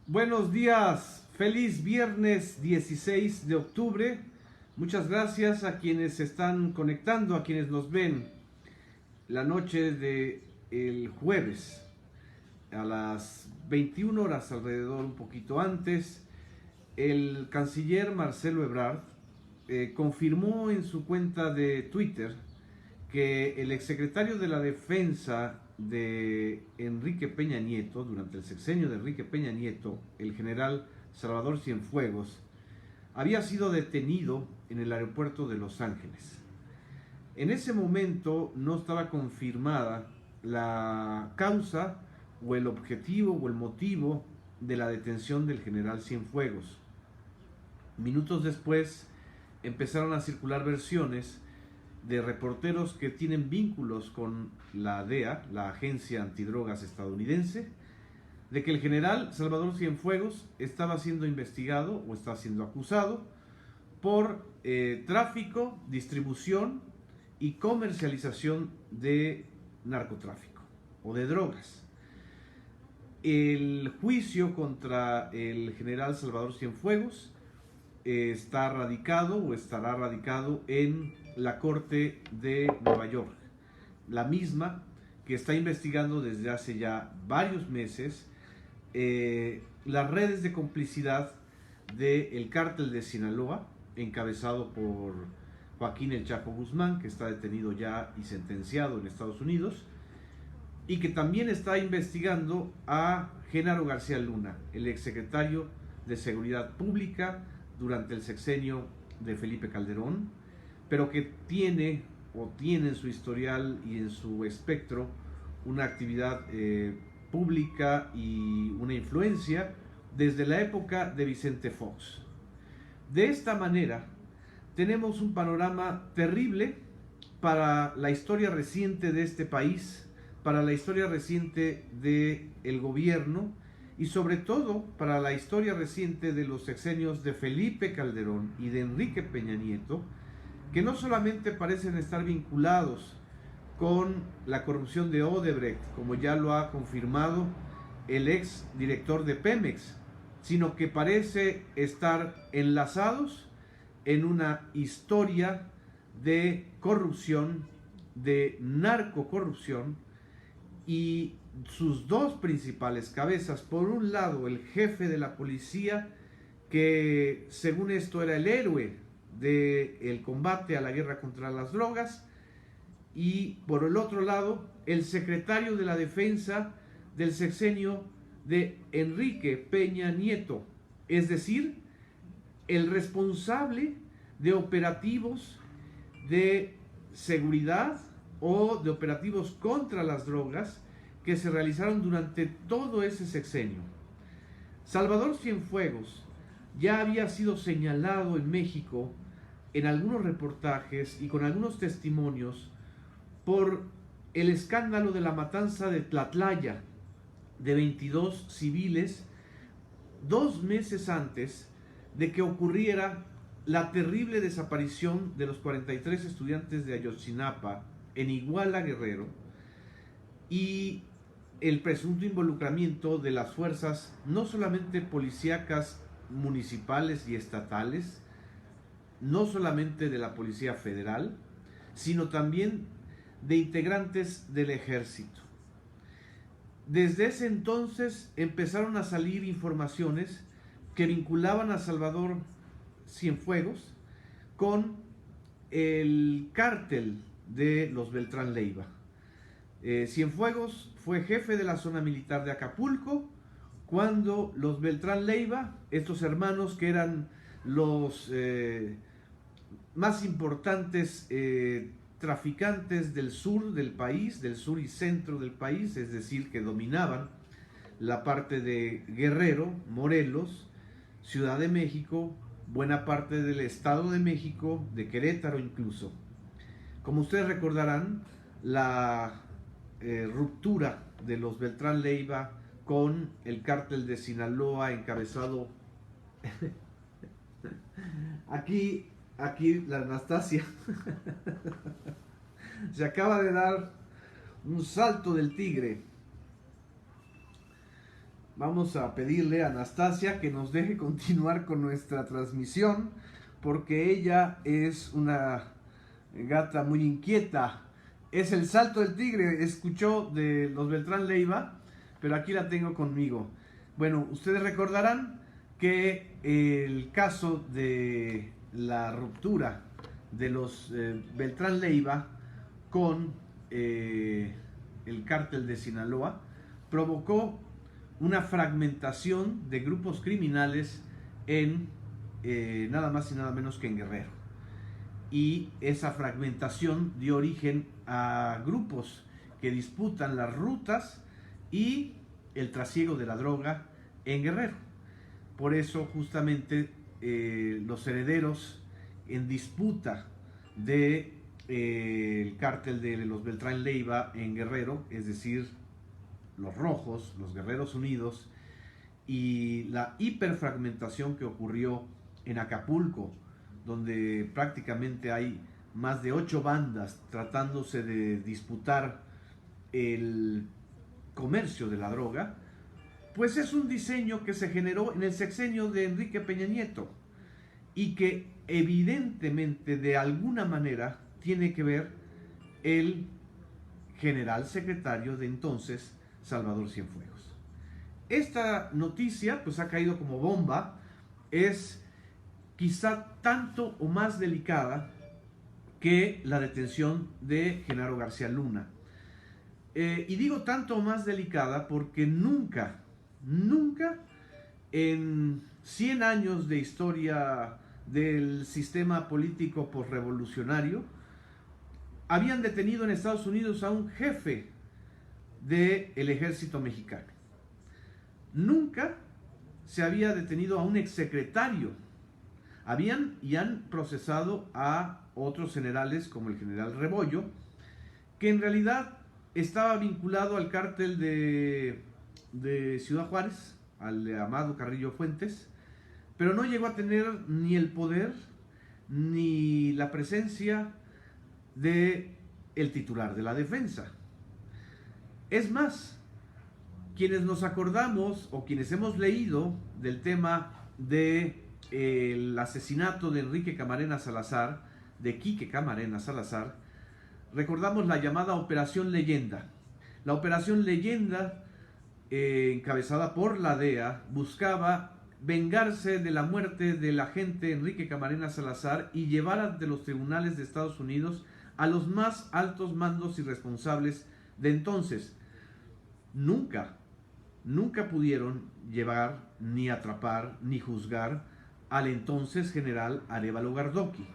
Buenos días, feliz viernes 16 de octubre. Muchas gracias a quienes se están conectando, a quienes nos ven la noche de el jueves a las 21 horas alrededor, un poquito antes. El canciller Marcelo Ebrard confirmó en su cuenta de Twitter que el exsecretario de la Defensa de Enrique Peña Nieto, durante el sexenio de Enrique Peña Nieto, el general Salvador Cienfuegos, había sido detenido en el aeropuerto de Los Ángeles. En ese momento no estaba confirmada la causa o el objetivo o el motivo de la detención del general Cienfuegos. Minutos después empezaron a circular versiones de reporteros que tienen vínculos con la DEA, la Agencia Antidrogas estadounidense, de que el general Salvador Cienfuegos estaba siendo investigado o está siendo acusado por tráfico, distribución y comercialización de narcotráfico o de drogas. El juicio contra el general Salvador Cienfuegos está radicado o estará radicado en la Corte de Nueva York, la misma que está investigando desde hace ya varios meses las redes de complicidad del cártel de Sinaloa, encabezado por Joaquín El Chapo Guzmán, que está detenido ya y sentenciado en Estados Unidos, y que también está investigando a Genaro García Luna, el exsecretario de Seguridad Pública durante el sexenio de Felipe Calderón, pero que tiene en su historial y en su espectro una actividad pública y una influencia desde la época de Vicente Fox. De esta manera, tenemos un panorama terrible para la historia reciente de este país, para la historia reciente del gobierno y sobre todo para la historia reciente de los sexenios de Felipe Calderón y de Enrique Peña Nieto, que no solamente parecen estar vinculados con la corrupción de Odebrecht, como ya lo ha confirmado el ex director de Pemex, sino que parece estar enlazados en una historia de corrupción, de narcocorrupción, y sus dos principales cabezas, por un lado el jefe de la policía, que según esto era el héroe del combate a la guerra contra las drogas, y por el otro lado el secretario de la defensa del sexenio de Enrique Peña Nieto, es decir, el responsable de operativos de seguridad o de operativos contra las drogas que se realizaron durante todo ese sexenio. Salvador Cienfuegos ya había sido señalado en México en algunos reportajes y con algunos testimonios por el escándalo de la matanza de Tlatlaya de 22 civiles 2 meses antes de que ocurriera la terrible desaparición de los 43 estudiantes de Ayotzinapa en Iguala, Guerrero, y el presunto involucramiento de las fuerzas no solamente policíacas municipales y estatales, no solamente de la Policía Federal, sino también de integrantes del ejército. Desde ese entonces empezaron a salir informaciones que vinculaban a Salvador Cienfuegos con el cártel de los Beltrán Leiva. Cienfuegos fue jefe de la zona militar de Acapulco cuando los Beltrán Leiva, estos hermanos que eran los más importantes traficantes del sur del país, del sur y centro del país, es decir, que dominaban la parte de Guerrero, Morelos, Ciudad de México, buena parte del Estado de México, de Querétaro incluso. Como ustedes recordarán, la ruptura de los Beltrán Leiva con el cártel de Sinaloa encabezado aquí la Anastasia se acaba de dar un salto del tigre. Vamos a pedirle a Anastasia que nos deje continuar con nuestra transmisión, porque ella es una gata muy inquieta. Es el salto del tigre, escuchó de los Beltrán Leiva, pero aquí la tengo conmigo. Bueno, ustedes recordarán que el caso de la ruptura de los Beltrán Leiva con el cártel de Sinaloa provocó una fragmentación de grupos criminales en nada más y nada menos que en Guerrero. Y esa fragmentación dio origen a grupos que disputan las rutas y el trasiego de la droga en Guerrero. Por eso justamente los herederos en disputa de el cártel de los Beltrán Leiva en Guerrero, es decir, los Rojos, los Guerreros Unidos, y la hiperfragmentación que ocurrió en Acapulco, donde prácticamente hay más de 8 bandas tratándose de disputar el comercio de la droga, pues es un diseño que se generó en el sexenio de Enrique Peña Nieto y que evidentemente de alguna manera tiene que ver el general secretario de entonces, Salvador Cienfuegos. Esta noticia pues ha caído como bomba, es quizá tanto o más delicada que la detención de Genaro García Luna. Y digo tanto o más delicada porque nunca en 100 años de historia del sistema político posrevolucionario habían detenido en Estados Unidos a un jefe del ejército mexicano. Nunca se había detenido a un exsecretario. Habían y han procesado a otros generales como el general Rebollo, que en realidad estaba vinculado al cártel de Ciudad Juárez, al de Amado Carrillo Fuentes, pero no llegó a tener ni el poder ni la presencia de el titular de la defensa. Es más, quienes nos acordamos o quienes hemos leído del tema de el asesinato de Enrique Camarena Salazar, de Quique Camarena Salazar, recordamos la llamada Operación Leyenda. La Operación Leyenda, encabezada por la DEA, buscaba vengarse de la muerte del agente Enrique Camarena Salazar y llevar ante los tribunales de Estados Unidos a los más altos mandos y responsables de entonces. Nunca pudieron llevar, ni atrapar, ni juzgar al entonces general Arévalo Gardoqui,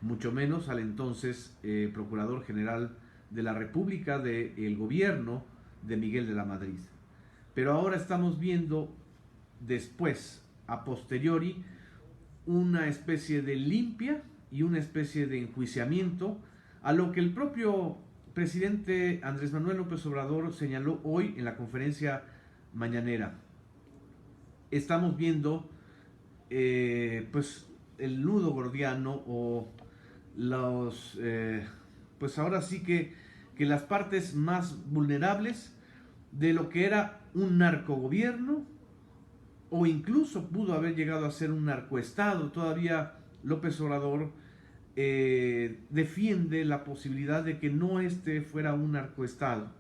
mucho menos al entonces Procurador General de la República del gobierno de Miguel de la Madrid. Pero ahora estamos viendo después, a posteriori, una especie de limpia y una especie de enjuiciamiento a lo que el propio presidente Andrés Manuel López Obrador señaló hoy en la conferencia mañanera. Estamos viendo pues el nudo gordiano o los pues ahora sí que las partes más vulnerables de lo que era un narcogobierno o incluso pudo haber llegado a ser un narcoestado. Todavía López Obrador defiende la posibilidad de que no fuera un narcoestado,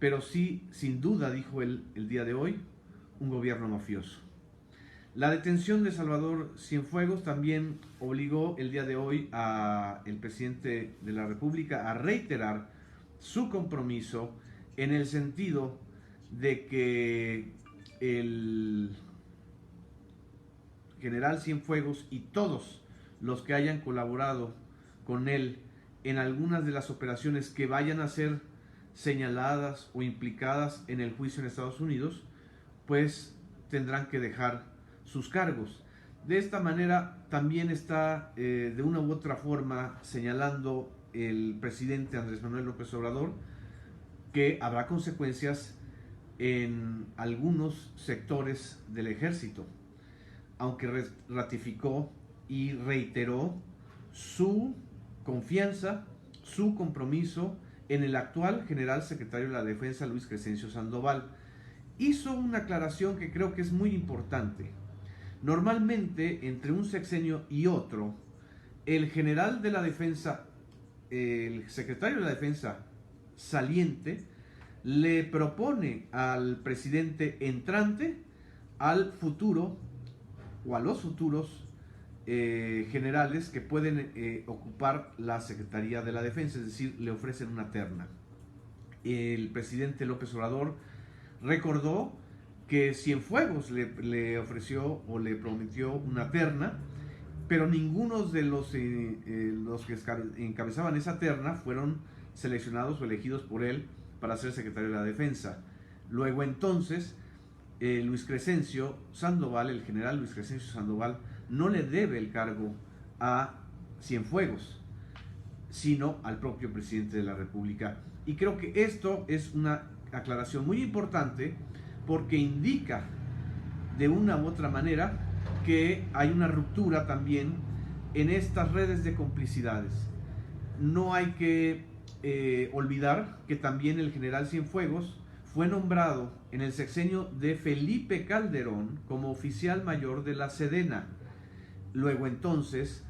pero sí, sin duda, dijo él el día de hoy, un gobierno mafioso. La detención de Salvador Cienfuegos también obligó el día de hoy al presidente de la República a reiterar su compromiso en el sentido de que el general Cienfuegos y todos los que hayan colaborado con él en algunas de las operaciones que vayan a ser señaladas o implicadas en el juicio en Estados Unidos, pues tendrán que dejar sus cargos. De esta manera también está de una u otra forma señalando el presidente Andrés Manuel López Obrador que habrá consecuencias en algunos sectores del ejército, aunque ratificó y reiteró su confianza, su compromiso en el actual general secretario de la Defensa, Luis Crescencio Sandoval. hizo una aclaración que creo que es muy importante. Normalmente, entre un sexenio y otro, el general de la defensa, el secretario de la defensa saliente, le propone al presidente entrante, al futuro o a los futuros generales que pueden ocupar la Secretaría de la Defensa, es decir, le ofrecen una terna. El presidente López Obrador recordó que Cienfuegos le ofreció o le prometió una terna, pero ninguno de los que encabezaban esa terna fueron seleccionados o elegidos por él para ser secretario de la Defensa. Luego entonces, Luis Crescencio Sandoval, el general Luis Crescencio Sandoval, no le debe el cargo a Cienfuegos, sino al propio presidente de la República. Y creo que esto es una aclaración muy importante porque indica de una u otra manera que hay una ruptura también en estas redes de complicidades. No hay que olvidar que también el general Cienfuegos fue nombrado en el sexenio de Felipe Calderón como oficial mayor de la Sedena. Luego entonces,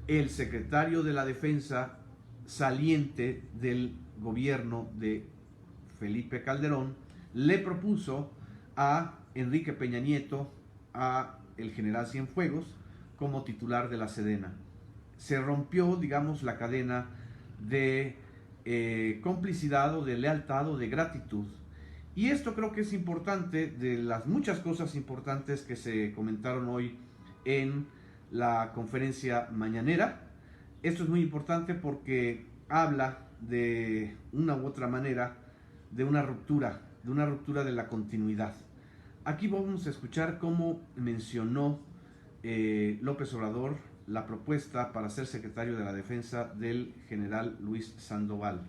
el secretario de la Defensa saliente del gobierno de Felipe Calderón le propuso a Enrique Peña Nieto, a el general Cienfuegos, como titular de la Sedena. Se rompió, digamos, la cadena de complicidad o de lealtad o de gratitud. Y esto creo que es importante, de las muchas cosas importantes que se comentaron hoy en la conferencia mañanera. Esto es muy importante porque habla de una u otra manera de una ruptura de la continuidad. Aquí vamos a escuchar cómo mencionó López Obrador la propuesta para ser secretario de la Defensa del general Luis Sandoval.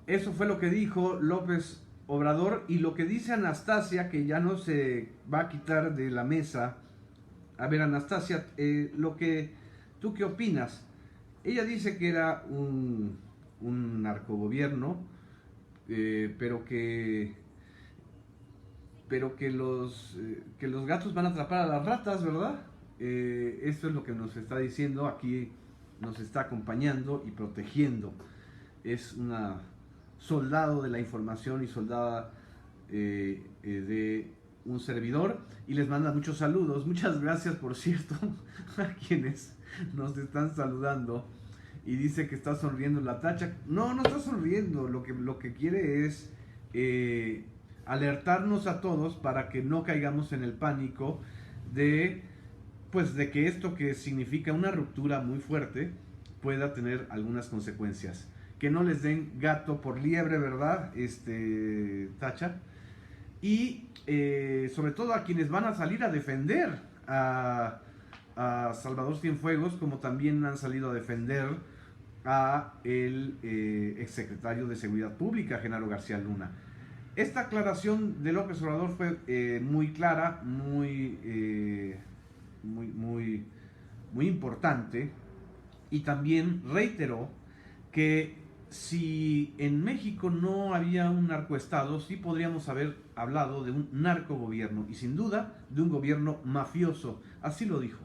Eso fue lo que dijo López Obrador y lo que dice Anastasia, que ya no se va a quitar de la mesa. A ver, Anastasia, ¿tú qué opinas? Ella dice que era un narcogobierno, pero que los gatos van a atrapar a las ratas, ¿verdad? Esto es lo que nos está diciendo aquí, nos está acompañando y protegiendo. Es una soldado de la información y soldada de un servidor, y les manda muchos saludos. Muchas gracias, por cierto, a quienes nos están saludando. Y dice que está sonriendo la tacha. No, no está sonriendo. Lo que quiere es alertarnos a todos para que no caigamos en el pánico de que esto, que significa una ruptura muy fuerte, pueda tener algunas consecuencias. Que no les den gato por liebre, ¿verdad? Tacha. Y sobre todo a quienes van a salir a defender a Salvador Cienfuegos, como también han salido a defender a el exsecretario de Seguridad Pública, Genaro García Luna. Esta aclaración de López Obrador fue muy clara, muy importante, y también reiteró que si en México no había un narcoestado, sí podríamos haber hablado de un narcogobierno, y sin duda de un gobierno mafioso. Así lo dijo.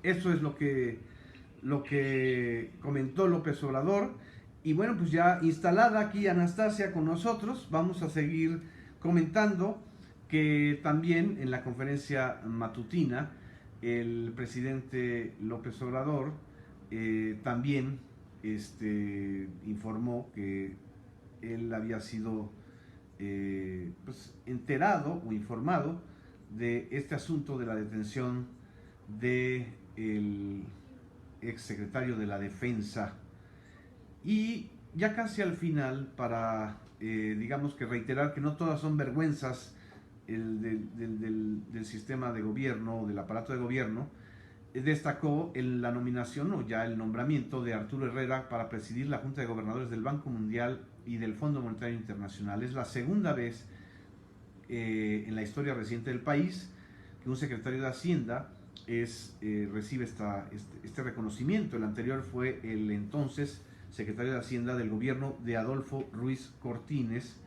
Eso es lo que comentó López Obrador. Y bueno, pues ya instalada aquí Anastasia con nosotros, vamos a seguir comentando que también en la conferencia matutina el presidente López Obrador también informó que él había sido pues, enterado o informado de este asunto de la detención del exsecretario de la Defensa. Y ya casi al final, para digamos que reiterar que no todas son vergüenzas del sistema de gobierno, del aparato de gobierno, destacó la nominación o ya el nombramiento de Arturo Herrera para presidir la Junta de Gobernadores del Banco Mundial y del Fondo Monetario Internacional. Es la segunda vez en la historia reciente del país que un secretario de Hacienda recibe este reconocimiento. El anterior fue el entonces secretario de Hacienda del gobierno de Adolfo Ruiz Cortines,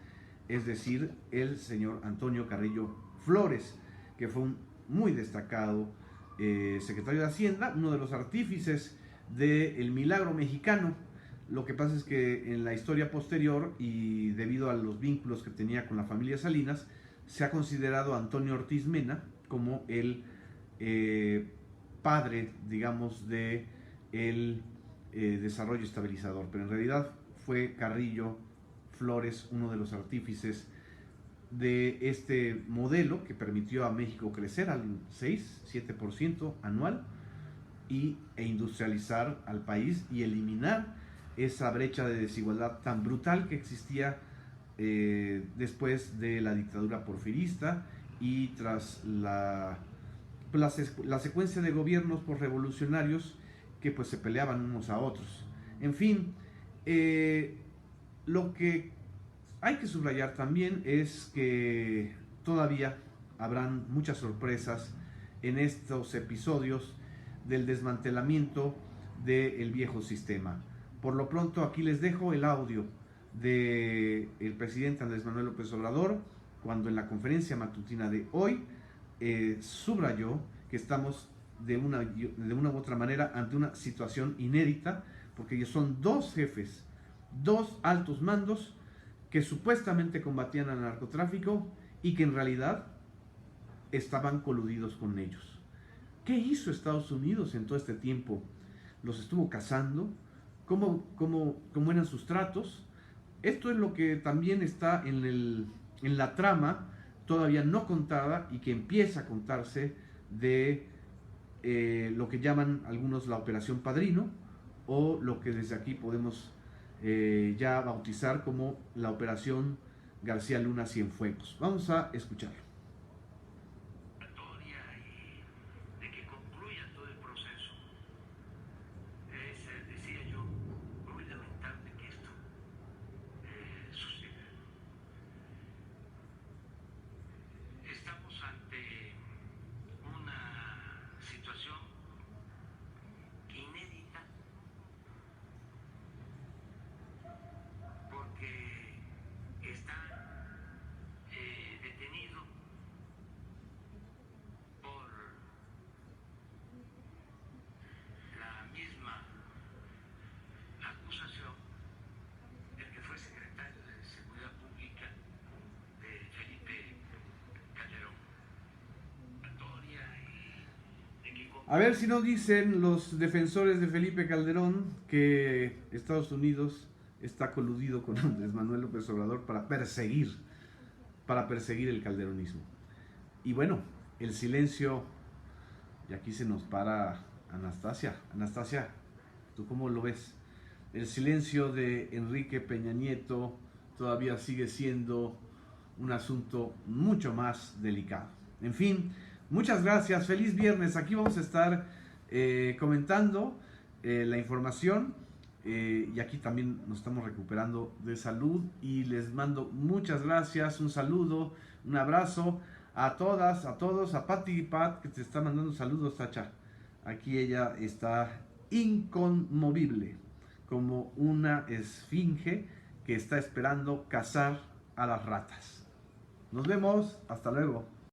es decir, el señor Antonio Carrillo Flores, que fue un muy destacado secretario de Hacienda, uno de los artífices del milagro mexicano. Lo que pasa es que en la historia posterior y debido a los vínculos que tenía con la familia Salinas, se ha considerado a Antonio Ortiz Mena como el padre, digamos, de el desarrollo estabilizador, pero en realidad fue Carrillo Flores uno de los artífices de este modelo que permitió a México crecer al 6-7% anual e industrializar al país y eliminar esa brecha de desigualdad tan brutal que existía después de la dictadura porfirista y tras la secuencia de gobiernos revolucionarios que pues se peleaban unos a otros. En fin, lo que hay que subrayar también es que todavía habrán muchas sorpresas en estos episodios del desmantelamiento del viejo sistema. Por lo pronto aquí les dejo el audio del presidente Andrés Manuel López Obrador cuando en la conferencia matutina de hoy subrayó que estamos de una u otra manera ante una situación inédita, porque ellos son dos jefes, dos altos mandos que supuestamente combatían al narcotráfico y que en realidad estaban coludidos con ellos. ¿Qué hizo Estados Unidos en todo este tiempo? ¿Los estuvo cazando? ¿Cómo eran sus tratos? Esto es lo que también está en la trama todavía no contada y que empieza a contarse de lo que llaman algunos la Operación Padrino, o lo que desde aquí podemos ya bautizar como la Operación García Luna Cienfuegos. Vamos a escucharlo. De que concluya todo el proceso. Decía yo, muy lamentable que esto suceda. Estamos ante una situación inédita porque está detenido por la misma acusación del que fue secretario de Seguridad Pública de Felipe Calderón. A ver si no dicen los defensores de Felipe Calderón que Estados Unidos está coludido con Andrés Manuel López Obrador para perseguir el calderonismo. Y bueno, el silencio, y aquí se nos para Anastasia. Anastasia, ¿tú cómo lo ves? El silencio de Enrique Peña Nieto todavía sigue siendo un asunto mucho más delicado. En fin, muchas gracias, feliz viernes. Aquí vamos a estar comentando la información y aquí también nos estamos recuperando de salud y les mando muchas gracias, un saludo, un abrazo a todas, a todos, a Pati y Pat que te está mandando saludos, Tacha. Aquí ella está inconmovible como una esfinge que está esperando cazar a las ratas. Nos vemos, hasta luego.